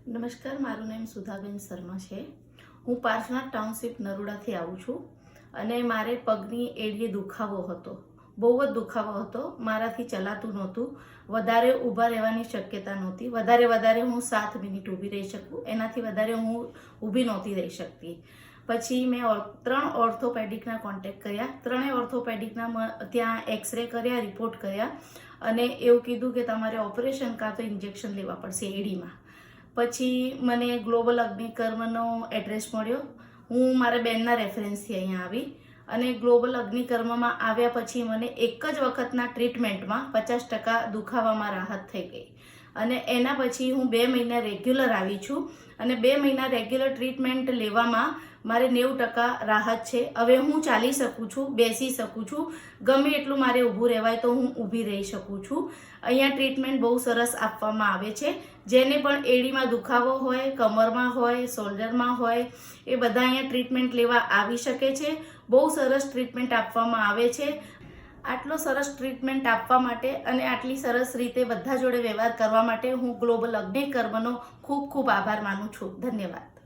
નમસ્કાર, મારું નામ સુધાબેન શર્મા છે। હું પાર્થના ટાઉનશીપ નરોડાથી આવું છું અને મારે પગની એડીએ દુખાવો હતો, બહુ જ દુખાવો હતો। મારાથી ચલાતું નહોતું, વધારે ઊભા રહેવાની શક્યતા નહોતી। વધારે હું 7 મિનિટ ઊભી રહી શકું, એનાથી વધારે હું ઊભી નહોતી રહી શકતી। પછી મેં 3 ઓર્થોપેડિકના કોન્ટેક્ટ કર્યા। 3 ઓર્થોપેડિકના ત્યાં એક્સરે કર્યા, રિપોર્ટ કર્યા અને એવું કીધું કે તમારે ઓપરેશન કાં તો ઇન્જેક્શન લેવા પડશે એડીમાં। પછી મને ગ્લોબલ અગ્નિકર્મનો એડ્રેસ મળ્યો। હું મારા બેનના રેફરન્સથી અહીંયા આવી અને ગ્લોબલ અગ્નિકર્મમાં આવ્યા પછી મને એક જ વખતના ટ્રીટમેન્ટમાં 50% દુખાવામાં રાહત થઈ ગઈ અને એના પછી હું 2 મહિના રેગ્યુલર આવી છું અને 2 મહિના રેગ્યુલર ટ્રીટમેન્ટ લેવામાં મારે 90% રાહત છે। હવે હું ચાલી શકું છું, બેસી શકું છું, ગમે એટલું મારે ઊભું રહેવાય તો હું ઊભી રહી શકું છું। અહીંયા ટ્રીટમેન્ટ બહુ સરસ આપવામાં આવે છે। જેને પણ એડીમાં દુખાવો હોય, કમરમાં હોય, શોલ્ડરમાં હોય, એ બધા અહીંયા ટ્રીટમેન્ટ લેવા આવી શકે છે। બહુ સરસ ટ્રીટમેન્ટ આપવામાં આવે છે। આટલો સરસ ટ્રીટમેન્ટ આપવા માટે અને આટલી સરસ રીતે બધા જોડે વ્યવહાર કરવા માટે હું ગ્લોબલ અગ્નિકર્મનો ખૂબ આભાર માનું છું। ધન્યવાદ।